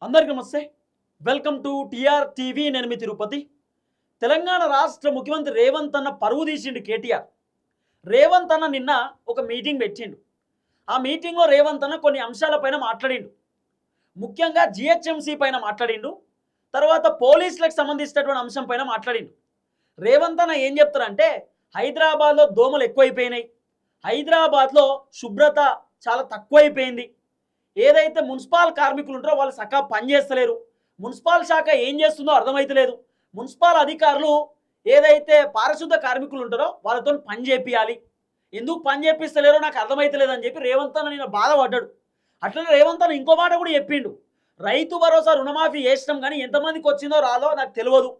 అందరికీ నమస్తే. Welcome to TR TV. నేను మీ తిరుపతి. తెలంగాణ రాష్ట్ర ముఖ్యమంత్రి రేవంత్ అన్న పరువు తీసిండు కేటీఆర్. రేవంత్ అన్న నిన్న ఒక మీటింగ్ పెట్టిండు. ఆ మీటింగ్లో రేవంత్ అన్న కొన్ని అంశాలపైన మాట్లాడిండు. ముఖ్యంగా జిహెచ్ఎంసీ పైన మాట్లాడిండు. తర్వాత పోలీసులకు సంబంధించినటువంటి అంశం పైన మాట్లాడిండు. రేవంత్ అన్న ఏం చెప్తారంటే, హైదరాబాద్లో దోమలు ఎక్కువైపోయినాయి, హైదరాబాద్లో శుభ్రత చాలా తక్కువైపోయింది, ఏదైతే మున్సిపల్ కార్మికులు ఉంటారో వాళ్ళు సకా పనిచేస్తలేరు, మున్సిపల్ శాఖ ఏం చేస్తుందో అర్థమైతలేదు, మున్సిపల్ అధికారులు ఏదైతే పారిశుద్ధ కార్మికులు ఉంటారో వాళ్ళతో పని చేపియాలి, ఎందుకు పని చేపిస్తలేరో నాకు అర్థమైతలేదు అని చెప్పి రేవంత్ అన్న నేను బాధపడ్డాడు. అట్లనే రేవంత్ అన్న ఇంకో మాట కూడా చెప్పిండు, రైతు భరోసా రుణమాఫీ చేసినాం కానీ ఎంతమందికి వచ్చిందో రాదో నాకు తెలియదు,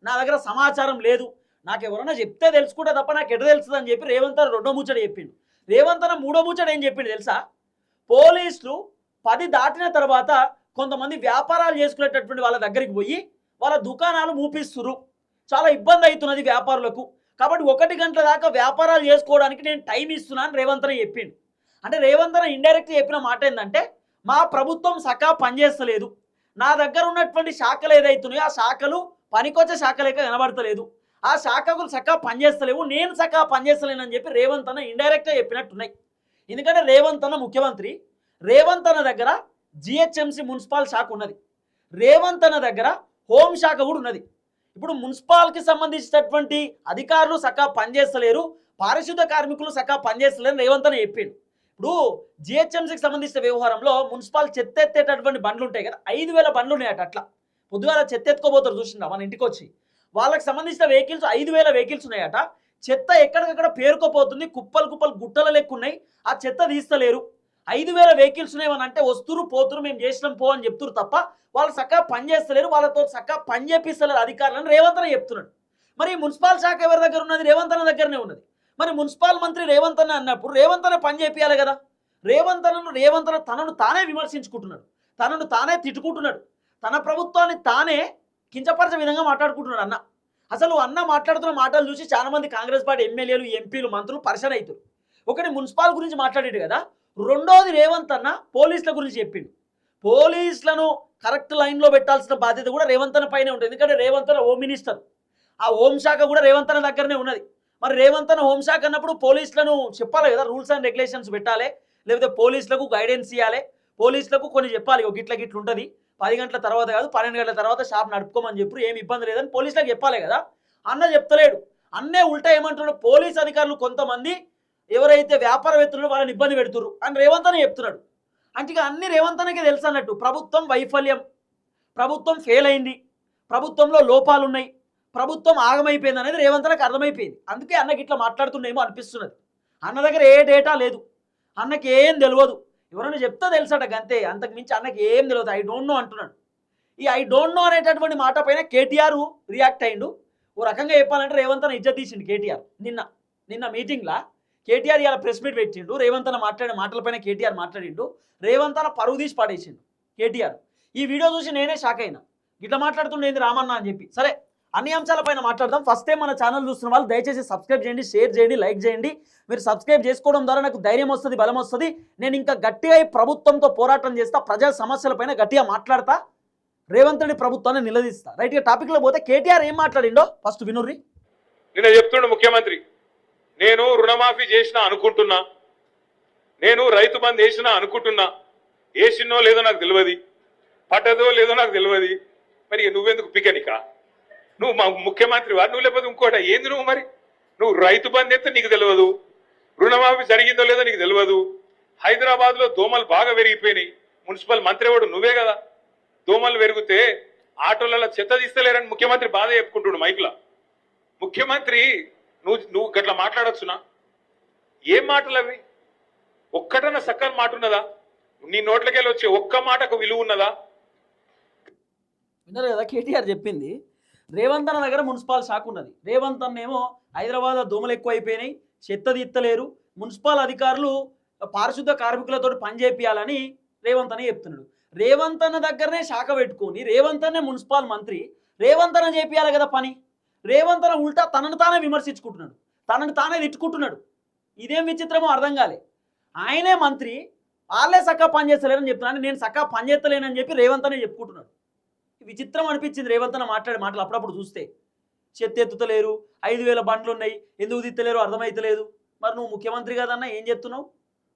నా దగ్గర సమాచారం లేదు, నాకు ఎవరైనా చెప్తే తెలుసుకుంటే తప్ప నాకు ఎటు తెలుస్తుంది అని చెప్పి రేవంత్ అన్న రెండో ముచ్చట చెప్పిండు. రేవంత్ అన్న మూడో ముచ్చట ఏం చెప్పిండు తెలుసా? పోలీసులు 10 దాటిన తర్వాత కొంతమంది వ్యాపారాలు చేసుకునేటటువంటి వాళ్ళ దగ్గరికి పోయి వాళ్ళ దుకాణాలు మూపిస్తురు, చాలా ఇబ్బంది అవుతున్నది వ్యాపారులకు, కాబట్టి 1 గంటల దాకా వ్యాపారాలు చేసుకోవడానికి నేను టైం ఇస్తున్నాను రేవంత్ అన్న చెప్పిండు. అంటే రేవంత్ అన్న ఇండైరెక్ట్గా చెప్పిన మాట ఏంటంటే, మా ప్రభుత్వం సకా పనిచేస్తలేదు, నా దగ్గర ఉన్నటువంటి శాఖలు ఏదైతున్నాయో ఆ శాఖలు పనికొచ్చే శాఖలేక కనబడతలేదు, ఆ శాఖలు సకా పనిచేస్తలేవు, నేను సకా పనిచేస్తలేనని చెప్పి రేవంత్ అన్న ఇండైరెక్ట్గా చెప్పినట్టున్నాయి. ఎందుకంటే రేవంత్ అన్న ముఖ్యమంత్రి, రేవంత్ అన్న దగ్గర జిహెచ్ఎంసీ మున్సిపల్ శాఖ ఉన్నది, రేవంత్ అన్న దగ్గర హోంశాఖ కూడా ఉన్నది. ఇప్పుడు మున్సిపాల్కి సంబంధించినటువంటి అధికారులు సకా పనిచేస్తలేరు, పారిశుద్ధ కార్మికులు సకా పనిచేస్తలేరు రేవంత్ అన్న చెప్పిండు. ఇప్పుడు జిహెచ్ఎంసీకి సంబంధించిన వ్యవహారంలో మున్సిపల్ చెత్త ఎత్తేటటువంటి బండ్లు ఉంటాయి కదా, 5000 బండ్లు ఉన్నాయట. అట్లా పొద్దుగాల చెత్త ఎత్తుకోబోతారు చూసిందా మన ఇంటికి వచ్చి, వాళ్ళకి సంబంధించిన వెహికల్స్ 5000 వెహికల్స్ ఉన్నాయట. చెత్త ఎక్కడికక్కడ పేరుకోపోతుంది, కుప్పలు కుప్పలు గుట్టల లెక్క ఉన్నాయి, ఆ చెత్త తీస్తలేరు. 5000 వెహికల్స్ ఉన్నాయని అంటే వస్తురు పోతురు, మేము చేసినాం పో అని చెప్తున్నారు తప్ప వాళ్ళు చక్కగా పని చేస్తలేరు, వాళ్ళతో చక్కగా పని చేపిస్తలేరు అధికారులను రేవంత్ అన్న చెప్తున్నాడు. మరి మున్సిపల్ శాఖ ఎవరి దగ్గర ఉన్నది? రేవంత్ అన్న దగ్గరనే ఉన్నది. మరి మున్సిపల్ మంత్రి రేవంత్ అన్న అన్నప్పుడు రేవంత్ అన్న పని చేపియాలి కదా. రేవంత్ అన్న తనను తానే విమర్శించుకుంటున్నాడు, తనను తానే తిట్టుకుంటున్నాడు, తన ప్రభుత్వాన్ని తానే కించపరిచే విధంగా మాట్లాడుకుంటున్నాడు అన్న. అసలు అన్న మాట్లాడుతున్న మాటలు చూసి చాలా మంది కాంగ్రెస్ పార్టీ ఎమ్మెల్యేలు, ఎంపీలు, మంత్రులు పరిశన అవుతారు. ఒకటి మున్సిపల్ గురించి మాట్లాడాడు కదా, రెండోది రేవంత్ అన్న పోలీసుల గురించి చెప్పిండు. పోలీసులను కరెక్ట్ లైన్లో పెట్టాల్సిన బాధ్యత కూడా రేవంత్ అన్న పైనే ఉంటుంది. ఎందుకంటే రేవంత్ అన్న హోమ్ మినిస్టర్, ఆ హోంశాఖ కూడా రేవంత్ అన్న దగ్గరనే ఉన్నది. మరి రేవంత్ అన్న హోంశాఖ అన్నప్పుడు పోలీసులను చెప్పాలి కదా, రూల్స్ అండ్ రెగ్యులేషన్స్ పెట్టాలి, లేకపోతే పోలీసులకు గైడెన్స్ ఇవ్వాలి, పోలీసులకు కొన్ని చెప్పాలి, ఒక గిట్ల గిట్లు ఉంటుంది, 10 గంటల తర్వాత కాదు 12 గంటల తర్వాత షాప్ నడుపుకోమని చెప్పి ఏమి ఇబ్బంది లేదని పోలీసులకు చెప్పాలి కదా. అన్న చెప్తలేడు, అన్నే ఉల్టా ఏమంటున్నాడు, పోలీస్ అధికారులు కొంతమంది ఎవరైతే వ్యాపారవేత్తలు వాళ్ళని ఇబ్బంది పెడుతున్నారు అని రేవంత్ అన్న చెప్తున్నాడు. అంటే ఇక అన్ని రేవంత్ అన్నకే తెలుసు అన్నట్టు. ప్రభుత్వం వైఫల్యం, ప్రభుత్వం ఫెయిల్ అయింది, ప్రభుత్వంలో లోపాలు ఉన్నాయి, ప్రభుత్వం ఆగమైపోయింది అనేది రేవంత్ అన్నకి అర్థమైపోయింది. అందుకే అన్నకి ఇట్లా మాట్లాడుతుండేమో అనిపిస్తున్నది. అన్న దగ్గర ఏ డేటా లేదు, అన్నకి ఏం తెలియదు, ఎవరైనా చెప్తే తెలుసట గంతే, అంతకు మించి అన్నకి ఏం తెలియదు, ఐ డోంట్ నో అంటున్నాడు. ఈ ఐ డోంట్ నో అనేటటువంటి మాట పైన కేటీఆర్ రియాక్ట్ అయిండు. ఓ రకంగా చెప్పాలంటే రేవంత్ అన్న ఇజ్జత్ తీసిండు కేటీఆర్. నిన్న మీటింగ్లా కేటీఆర్ ఇలా ప్రెస్ మీట్ పెట్టిండు, రేవంత్ అన్న మాట్లాడే మాటలపైన కేటీఆర్ మాట్లాడిండు, రేవంత్ అన్న పరువు తీసి పడేసిండు కేటీఆర్. ఈ వీడియో చూసి నేనే షాక్ అయినా, ఇట్లా మాట్లాడుతుండేంది రామన్న అని చెప్పి. సరే, అన్ని అంశాలపైన మాట్లాడదాం. ఫస్ట్ టైం మన ఛానల్ చూస్తున్న వాళ్ళు దయచేసి సబ్స్క్రైబ్ చేయండి, షేర్ చేయండి, లైక్ చేయండి. మీరు సబ్స్క్రైబ్ చేసుకోవడం ద్వారా నాకు ధైర్యం వస్తుంది, బలం వస్తుంది, నేను ఇంకా గట్టిగా ఈ ప్రభుత్వంతో పోరాటం చేస్తా, ప్రజా సమస్యలపైన గట్టిగా మాట్లాడతా, రేవంత్ రెడ్డి ప్రభుత్వాన్ని నిలదీస్తా. రైట్గా టాపిక్లో పోతే కేటీఆర్ ఏం మాట్లాడిండో ఫస్ట్ వినుర్రి. నిన్న చెప్తుండు ముఖ్యమంత్రి, నేను రుణమాఫీ చేసినా అనుకుంటున్నా, నేను రైతు బంధు వేసినా అనుకుంటున్నా, వేసినో లేదో నాకు తెలియదు, పట్టదో లేదో నాకు తెలియదు, మరి నువ్వెందుకు పికనికా? నువ్వు మా ముఖ్యమంత్రి వారు, నువ్వు లేకపోతే ఇంకోట ఏంది నువ్వు? మరి నువ్వు రైతు బంధు అయితే నీకు తెలియదు, రుణమాఫీ జరిగిందో లేదో నీకు తెలియదు, హైదరాబాద్లో దోమలు బాగా పెరిగిపోయినాయి, మున్సిపల్ మంత్రి వాడు నువ్వే కదా, దోమలు పెరిగితే ఆటోలలో చెత్త తీస్తలేరని ముఖ్యమంత్రి బాధ చెప్పుకుంటున్నాడు మైక్లో. ముఖ్యమంత్రి నువ్వు గట్లా మాట్లాడొచ్చునా? ఏం మాటలు అవి? ఒక్కటన్నా సక్కని మాట ఉన్నదా? నీ నోట్లకెళ్ళి వచ్చే ఒక్క మాటకు విలువ ఉన్నదా? విన్నారు కదా కేటీఆర్ చెప్పింది. రేవంత్ అన్న దగ్గర మున్సిపల్ శాఖ ఉన్నది, రేవంత్ అన్న ఏమో హైదరాబాద్ దోమలు ఎక్కువ అయిపోయినాయి, చెత్త తీత్తలేరు, మున్సిపల్ అధికారులు పారిశుద్ధ కార్మికులతో పని చేపియాలని రేవంత్ అన్న చెప్తున్నాడు. రేవంత్ అన్న దగ్గరనే శాఖ పెట్టుకొని రేవంత్ అన్నే మున్సిపల్ మంత్రి, రేవంత్ అన్న చేపియాలి కదా పని. రేవంత్ అన్న ఉల్టా తనను తానే విమర్శించుకుంటున్నాడు, తనను తానే తిట్టుకుంటున్నాడు. ఇదేం విచిత్రమో అర్థం కాలే. ఆయనే మంత్రి, వాళ్ళే చక్కగా పని చేస్తలేరని చెప్తున్నాను. నేను చక్కగా పని చేస్తలేనని చెప్పి రేవంత్ అనే చెప్పుకుంటున్నాడు. విచిత్రం అనిపించింది రేవంత్ అన్న మాట్లాడే మాటలు అప్పుడప్పుడు చూస్తే. చెత్త ఎత్తుతలేరు, 5,000 బండ్లు ఉన్నాయి, ఎందుకు తిత్తలేరు అర్థమైతలేదు. మరి నువ్వు ముఖ్యమంత్రి కదన్నా ఏం చెప్తున్నావు?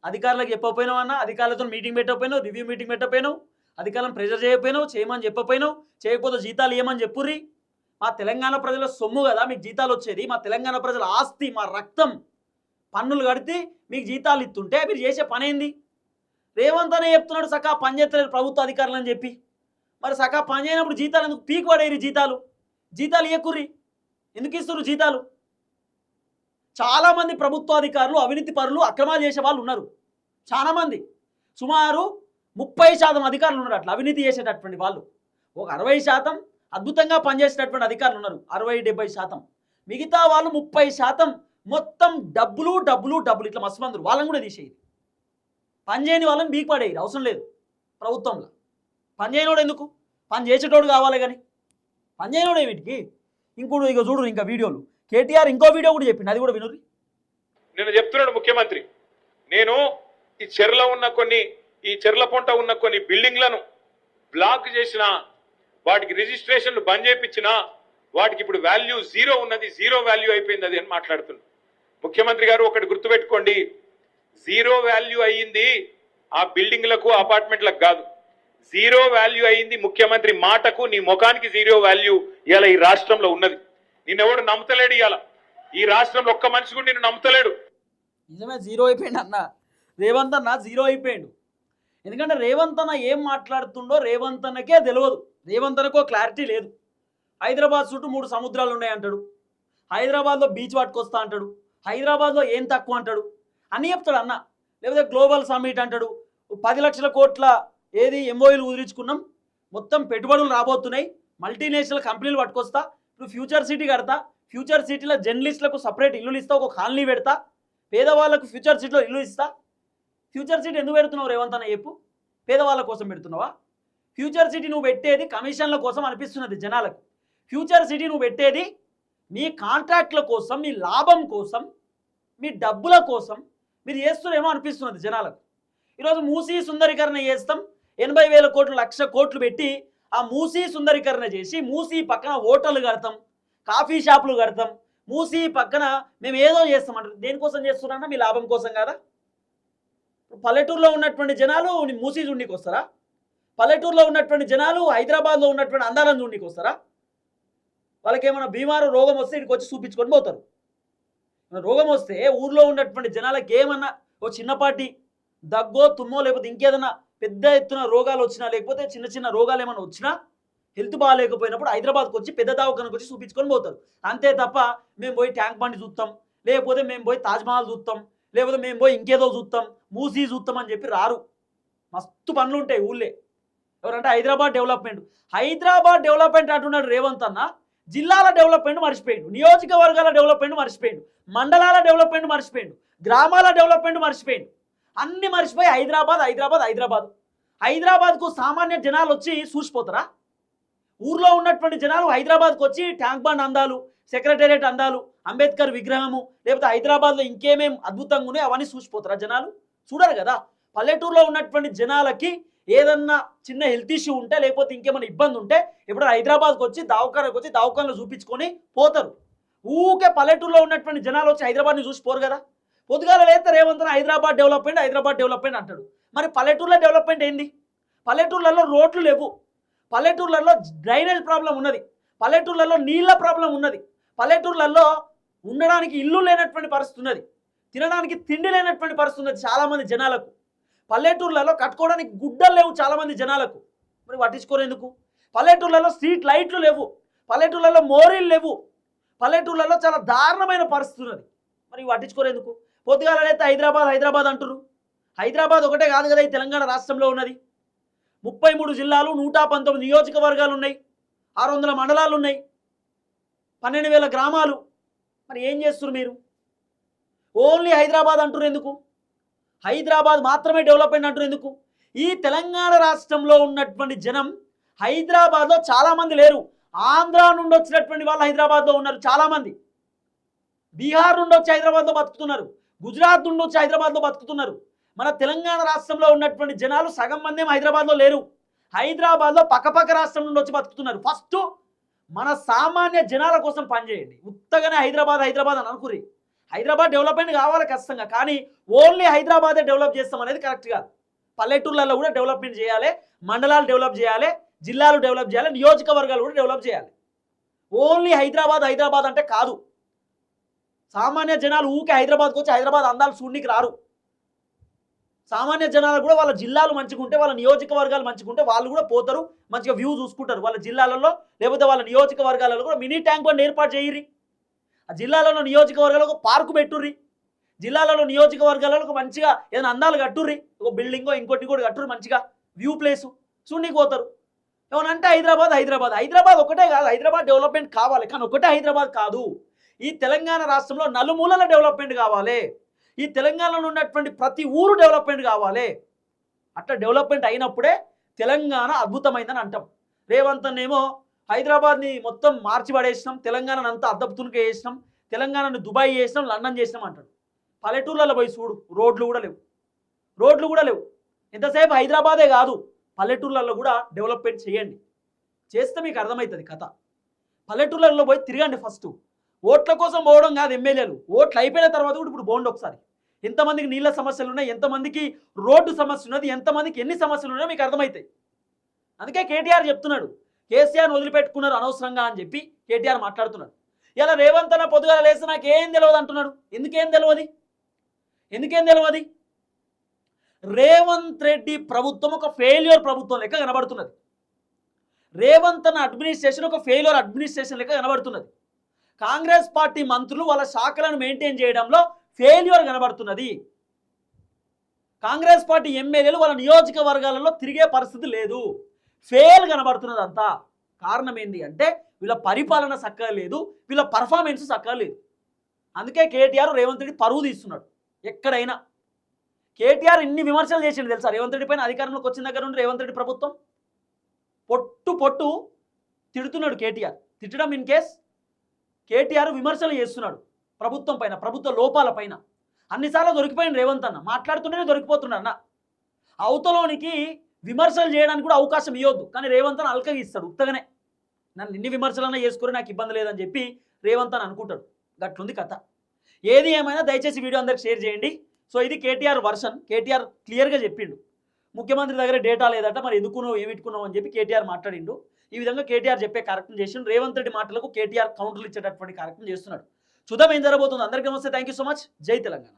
అధికారులకు చెప్పకపోయినావు అన్న, అధికారులతో మీటింగ్ పెట్టకపోయినావు, రివ్యూ మీటింగ్ పెట్టకపోయినావు, అధికారులను ప్రెజర్ చేయకపోయినావు, చేయమని చెప్పకపోయినావు, చేయకపోతే జీతాలు ఇవ్వమని చెప్పుర్రి. మా తెలంగాణ ప్రజల సొమ్ము కదా మీకు జీతాలు వచ్చేది, మా తెలంగాణ ప్రజల ఆస్తి, మా రక్తం, పన్నులు కడితే మీకు జీతాలు ఇస్తుంటే మీరు చేసే పని ఏంది? రేవంత్ అనే చెప్తున్నాడు సకా పని చేస్తలేరు ప్రభుత్వ అధికారులు అని చెప్పి. మరి సకా పని చేయనప్పుడు జీతాలు ఎందుకు పీక్ పడేరు? జీతాలు ఇయ్యకుర్రి, ఎందుకు ఇస్తున్నారు జీతాలు? చాలామంది ప్రభుత్వ అధికారులు అవినీతి పరులు, అక్రమాలు చేసే వాళ్ళు ఉన్నారు. చాలామంది, సుమారు 30% అధికారులు ఉన్నారు అట్లా అవినీతి చేసేటటువంటి వాళ్ళు. ఒక 60% అద్భుతంగా పనిచేసేటటువంటి అధికారులు ఉన్నారు, 60-70%. మిగతా వాళ్ళు 30% మొత్తం డబ్బులు డబ్బులు డబ్బులు ఇట్లా మస్తు మందులు, వాళ్ళని కూడా తీసేది. పని చేయని వాళ్ళని బీక్ పడేది అవసరం లేదు ప్రభుత్వంలో. పని చేయనోడు ఎందుకు? పని చేసేటోడు కావాలి కానీ పని చేయనోడే వీటికి. ఇంకోడు ఇక చూడు ఇంకా వీడియోలు, కేటీఆర్ ఇంకో వీడియో కూడా చెప్పింది, అది కూడా వినుర్రి. నేను చెప్తున్నాడు ముఖ్యమంత్రి, నేను ఈ చెర్ల ఉన్న ఈ చెర్ల పొంట ఉన్న కొన్ని బిల్డింగ్లను బ్లాక్ చేసిన, వాటికి రిజిస్ట్రేషన్లు బంద్ చేయించిన, వాటికి ఇప్పుడు వాల్యూ జీరో ఉన్నది, జీరో వాల్యూ అయిపోయింది అది అని మాట్లాడుతున్నాను. ముఖ్యమంత్రి గారు ఒకటి గుర్తుపెట్టుకోండి, జీరో వాల్యూ అయ్యింది ఆ బిల్డింగ్లకు అపార్ట్మెంట్లకు కాదు, జీరో వాల్యూ అయ్యింది ముఖ్యమంత్రి మాటకు, నీ ముఖానికి జీరో వాల్యూ ఇవాళ ఈ రాష్ట్రంలో ఉన్నది. నిన్నెవడు నమ్ముతలేడు, ఇవాళ ఈ రాష్ట్రంలో ఒక్క మనిషి కూడా నిన్ను నమ్ముతలేడు. నిజమే, జీరో అయిపోయింది అన్న. రేవంత్ అన్న జీరో అయిపోయాడు. ఎందుకంటే రేవంత్ అన్న ఏం మాట్లాడుతుండో రేవంత్ అన్నకే తెలియదు, రేవంత్ అన్నకో క్లారిటీ లేదు. హైదరాబాద్ చుట్టూ 3 సముద్రాలు ఉన్నాయి అంటాడు, హైదరాబాద్లో బీచ్ పట్టుకొస్తా అంటాడు, హైదరాబాద్లో ఏం తక్కువ అంటాడు అని చెప్తాడు అన్న. లేకపోతే గ్లోబల్ సమ్మిట్ అంటాడు, 10 లక్షల కోట్ల ఏది ఎంఓయూలు కుదిరించుకున్నాం, మొత్తం పెట్టుబడులు రాబోతున్నాయి, మల్టీనేషనల్ కంపెనీలు పట్టుకొస్తా, ఇప్పుడు ఫ్యూచర్ సిటీ కడతా, ఫ్యూచర్ సిటీలో జర్నలిస్టులకు సపరేట్ ఇల్లులు ఇస్తా, ఒక కాలనీ పెడతా, పేదవాళ్ళకు ఫ్యూచర్ సిటీలో ఇల్లు ఇస్తా. ఫ్యూచర్ సిటీ ఎందుకు పెడుతున్నావు రేవంత్ అన్న చెప్పు? పేదవాళ్ళ కోసం పెడుతున్నావా? ఫ్యూచర్ సిటీ నువ్వు పెట్టేది కమిషన్ల కోసం అనిపిస్తున్నది జనాలకు. ఫ్యూచర్ సిటీ నువ్వు పెట్టేది మీ కాంట్రాక్ట్ల కోసం, మీ లాభం కోసం, మీ డబ్బుల కోసం మీరు చేస్తున్నారేమో అనిపిస్తున్నది జనాలకు. ఈరోజు మూసీ సుందరీకరణ చేస్తాం, 80,000 కోట్లు 1,00,000 కోట్లు పెట్టి ఆ మూసీ సుందరీకరణ చేసి మూసీ పక్కన హోటళ్ళు కడతాం, కాఫీ షాపులు కడతాం, మూసీ పక్కన మేము ఏదో చేస్తామంటారు. దేనికోసం చేస్తున్నారన్నా? మీ లాభం కోసం కదా. పల్లెటూరులో ఉన్నటువంటి జనాలు మూసీ చూడనీకి వస్తారా? పల్లెటూరులో ఉన్నటువంటి జనాలు హైదరాబాద్లో ఉన్నటువంటి అందాలను చూడనీకి వస్తారా? వాళ్ళకి ఏమైనా బీమారు రోగం వస్తే ఇక్కడికి వచ్చి చూపించుకొని పోతారు. రోగం వస్తే ఊర్లో ఉన్నటువంటి జనాలకి ఏమన్నా ఓ చిన్నపాటి దగ్గో తుమ్మో లేకపోతే ఇంకేదన్నా పెద్ద ఎత్తున రోగాలు వచ్చినా, లేకపోతే చిన్న చిన్న రోగాలు ఏమైనా వచ్చినా, హెల్త్ బాగాలేకపోయినప్పుడు హైదరాబాద్కి వచ్చి పెద్ద దవాఖానకు వచ్చి చూపించుకొని పోతారు. అంతే తప్ప మేము పోయి ట్యాంక్ బండి చూస్తాం, లేకపోతే మేము పోయి తాజ్మహల్ చూస్తాం, లేకపోతే మేము పోయి ఇంకేదో చూస్తాం, మూసీ చూస్తాం అని చెప్పి రారు. మస్తు పనులు ఉంటాయి ఊళ్ళే. ఎవరంటే హైదరాబాద్ డెవలప్మెంట్ అంటున్నాడు రేవంత్ అన్న. జిల్లాల డెవలప్మెంట్ మర్చిపోయాడు, నియోజకవర్గాల డెవలప్మెంట్ మర్చిపోయాడు, మండలాల డెవలప్మెంట్ మర్చిపోయాడు, గ్రామాల డెవలప్మెంట్ మర్చిపోయాడు. అన్ని మర్చిపోయి హైదరాబాద్కు సామాన్య జనాలు వచ్చి చూసిపోతారా? ఊర్లో ఉన్నటువంటి జనాలు హైదరాబాద్కు వచ్చి ట్యాంక్ బండ్ అందాలు, సెక్రటేరియట్ అందాలు, అంబేద్కర్ విగ్రహము, లేకపోతే హైదరాబాద్లో ఇంకేమేం అద్భుతంగా ఉన్నాయి అవన్నీ చూసిపోతారా? జనాలు చూడరు కదా. పల్లెటూరులో ఉన్నటువంటి జనాలకి ఏదన్నా చిన్న హెల్త్ ఇష్యూ ఉంటే, లేకపోతే ఇంకేమైనా ఇబ్బంది ఉంటే ఇప్పుడు హైదరాబాద్కి వచ్చి దవాఖానలో చూపించుకొని పోతారు. ఊకే పల్లెటూరులో ఉన్నటువంటి జనాలు వచ్చి హైదరాబాద్ని చూసిపోరు కదా. పొద్దుగాల లేతే రేవంత్ హైదరాబాద్ డెవలప్మెంట్ అంటాడు. మరి పల్లెటూరులో డెవలప్మెంట్ ఏంది? పల్లెటూర్లలో రోడ్లు లేవు, పల్లెటూర్లలో డ్రైనేజ్ ప్రాబ్లం ఉన్నది, పల్లెటూర్లలో నీళ్ళ ప్రాబ్లం ఉన్నది, పల్లెటూర్లలో ఉండడానికి ఇల్లు లేనటువంటి పరిస్థితి ఉన్నది, తినడానికి తిండి లేనటువంటి పరిస్థితి ఉన్నది చాలామంది జనాలకు. పల్లెటూర్లలో కట్టుకోవడానికి గుడ్డలు లేవు చాలామంది జనాలకు. మరి పట్టించుకోరేందుకు? పల్లెటూర్లలో స్ట్రీట్ లైట్లు లేవు, పల్లెటూర్లలో మోరీలు లేవు, పల్లెటూర్లలో చాలా దారుణమైన పరిస్థితి ఉన్నది. మరి పట్టించుకోరేందుకు? పొద్దుగాలైతే హైదరాబాద్ అంటున్నారు. హైదరాబాద్ ఒకటే కాదు కదా ఈ తెలంగాణ రాష్ట్రంలో ఉన్నది. 33 జిల్లాలు, 119 నియోజకవర్గాలు ఉన్నాయి, 600 మండలాలు ఉన్నాయి, 12,000 గ్రామాలు. మరి ఏం చేస్తున్నారు మీరు? ఓన్లీ హైదరాబాద్ అంటున్నారు ఎందుకు? హైదరాబాద్ మాత్రమే డెవలప్మెంట్ అంటున్నారు ఎందుకు? ఈ తెలంగాణ రాష్ట్రంలో ఉన్నటువంటి జనం హైదరాబాద్లో చాలామంది లేరు. ఆంధ్ర నుండి వచ్చినటువంటి వాళ్ళు హైదరాబాద్లో ఉన్నారు చాలామంది, బీహార్ నుండి వచ్చి హైదరాబాద్లో బతుకుతున్నారు, గుజరాత్ నుండి వచ్చి హైదరాబాద్లో బతుకుతున్నారు, మన తెలంగాణ రాష్ట్రంలో ఉన్నటువంటి జనాలు సగం మంది హైదరాబాద్లో లేరు. హైదరాబాద్లో పక్కపక్క రాష్ట్రం నుండి వచ్చి బతుకుతున్నారు. ఫస్ట్ మన సామాన్య జనాల కోసం పనిచేయండి. ఉత్తగానే హైదరాబాద్ హైదరాబాద్ అని అనుకురి. హైదరాబాద్ డెవలప్మెంట్ కావాలి ఖచ్చితంగా, కానీ ఓన్లీ హైదరాబాదే డెవలప్ చేస్తాం అనేది కరెక్ట్ కాదు. పల్లెటూర్లలో కూడా డెవలప్మెంట్ చేయాలి, మండలాలు డెవలప్ చేయాలి, జిల్లాలు డెవలప్ చేయాలి, నియోజకవర్గాలు కూడా డెవలప్ చేయాలి. ఓన్లీ హైదరాబాద్ హైదరాబాద్ అంటే కాదు. సామాన్య జనాలు ఊకే హైదరాబాద్కి వచ్చి హైదరాబాద్ అందాలు చూడడానికి రారు. సామాన్య జనాలు కూడా వాళ్ళ జిల్లాలు మంచిగా ఉంటే, వాళ్ళ నియోజకవర్గాలు మంచిగా ఉంటే వాళ్ళు కూడా పోతారు, మంచిగా వ్యూ చూసుకుంటారు. వాళ్ళ జిల్లాలలో లేకపోతే వాళ్ళ నియోజకవర్గాలలో కూడా మినీ ట్యాంక్ బండ్ ఏర్పాటు చేయరి. ఆ జిల్లాలలో నియోజకవర్గాలలో ఒక పార్కు పెట్టుర్రి. జిల్లాలలో నియోజకవర్గాలలో ఒక మంచిగా ఏదైనా అందాలు కట్టుర్రి. ఒక బిల్డింగో ఇంకోటి కూడా కట్టుర్రి, మంచిగా వ్యూ ప్లేసు చూడడానికి పోతారు. ఏమనంటే హైదరాబాద్ హైదరాబాద్ హైదరాబాద్ ఒకటే కాదు, హైదరాబాద్ డెవలప్మెంట్ కావాలి, కానీ ఒకటే హైదరాబాద్ కాదు. ఈ తెలంగాణ రాష్ట్రంలో నలుమూలల డెవలప్మెంట్ కావాలి. ఈ తెలంగాణలో ఉన్నటువంటి ప్రతి ఊరు డెవలప్మెంట్ కావాలి. అట్లా డెవలప్మెంట్ అయినప్పుడే తెలంగాణ అద్భుతమైందని అంటాం. రేవంత్ ఏమో హైదరాబాద్ని మొత్తం మార్చి పడేసినాం, తెలంగాణను అంతా అద్దపుతునిక చేసినాం, తెలంగాణను దుబాయ్ చేసినాం, లండన్ చేసినాం అంటాడు. పల్లెటూర్లలో పోయి చూడు, రోడ్లు కూడా లేవు. ఎంతసేపు హైదరాబాదే కాదు, పల్లెటూర్లలో కూడా డెవలప్మెంట్ చేయండి. చేస్తే మీకు అర్థమవుతుంది కథ. పల్లెటూర్లలో పోయి తిరగండి. ఫస్ట్ ఓట్ల కోసం పోవడం కాదు ఎమ్మెల్యేలు. ఓట్లు అయిపోయిన తర్వాత కూడా ఇప్పుడు పోండి ఒకసారి. ఎంతమందికి నీళ్ళ సమస్యలు ఉన్నాయి, ఎంతమందికి రోడ్డు సమస్య ఉన్నది, ఎంతమందికి ఎన్ని సమస్యలు ఉన్నాయో మీకు అర్థమవుతాయి. అందుకే కేటీఆర్ చెప్తున్నాడు, కేసీఆర్ వదిలిపెట్టుకున్నారు అనవసరంగా అని చెప్పి కేటీఆర్ మాట్లాడుతున్నాడు. ఇలా రేవంత్ అన్న పొద్దుగాల లేస్తే నాకేం తెలియదు అంటున్నాడు. ఎందుకేం తెలియదు? రేవంత్ రెడ్డి ప్రభుత్వం ఒక ఫెయిల్యూర్ ప్రభుత్వం లెక్క కనబడుతున్నది. రేవంత్ అన్న అడ్మినిస్ట్రేషన్ ఒక ఫెయిల్యూర్ అడ్మినిస్ట్రేషన్ లెక్క కనబడుతున్నది. కాంగ్రెస్ పార్టీ మంత్రులు వాళ్ళ శాఖలను మెయింటైన్ చేయడంలో ఫెయిల్యూర్ కనబడుతున్నది. కాంగ్రెస్ పార్టీ ఎమ్మెల్యేలు వాళ్ళ నియోజకవర్గాలలో తిరిగే పరిస్థితి లేదు, ఫెయిల్ కనబడుతున్నది అంతా. కారణం ఏంటి అంటే వీళ్ళ పరిపాలన చక్కగా లేదు, వీళ్ళ పర్ఫార్మెన్స్ చక్కగా లేదు. అందుకే కేటీఆర్ రేవంత్ రెడ్డి పరువు తీస్తున్నాడు. ఎక్కడైనా కేటీఆర్ ఇన్ని విమర్శలు చేసిండు తెలుసా రేవంత్ రెడ్డి పైన. అధికారంలోకి వచ్చిన దగ్గర నుండి రేవంత్ రెడ్డి ప్రభుత్వం పొట్టు తిడుతున్నాడు కేటీఆర్. తిట్టడం ఇన్ కేస్ కేటీఆర్ విమర్శలు చేస్తున్నాడు ప్రభుత్వం పైన, ప్రభుత్వ లోపాల పైన. అన్నిసార్లు దొరికిపోయింది రేవంత్ అన్న, మాట్లాడుతుంటేనే దొరికిపోతున్నాడు అన్న. అవతలోనికి విమర్శలు చేయడానికి కూడా అవకాశం ఇవ్వద్దు, కానీ రేవంత్ అన్న అల్కగా ఇస్తాడు. ఉత్తగానే నన్ను ఎన్ని విమర్శలన్నా చేసుకుని నాకు ఇబ్బంది లేదని చెప్పి రేవంత్ అని అనుకుంటాడు. గట్లుంది కథ. ఏది ఏమైనా దయచేసి వీడియో అందరికి షేర్ చేయండి. సో ఇది కేటీఆర్ వర్షన్. కేటీఆర్ క్లియర్గా చెప్పిండు, ముఖ్యమంత్రి దగ్గర డేటా లేదట, మరి ఎందుకున్నావు ఏమిట్టుకున్నావు అని చెప్పి కేటీఆర్ మాట్లాడిండు. ఈ విధంగా కేటీఆర్ చెప్పే కార్యక్రమం చేసిండు. రేవంత్ రెడ్డి మాటలకు కేటీఆర్ కౌంటర్లు ఇచ్చేటటువంటి కార్యక్రమం చేస్తున్నాడు. చూద్దాం ఏం జరగబోతుంది. అందరికీ నమస్తే, థ్యాంక్ యూ సో మచ్. జై తెలంగాణ.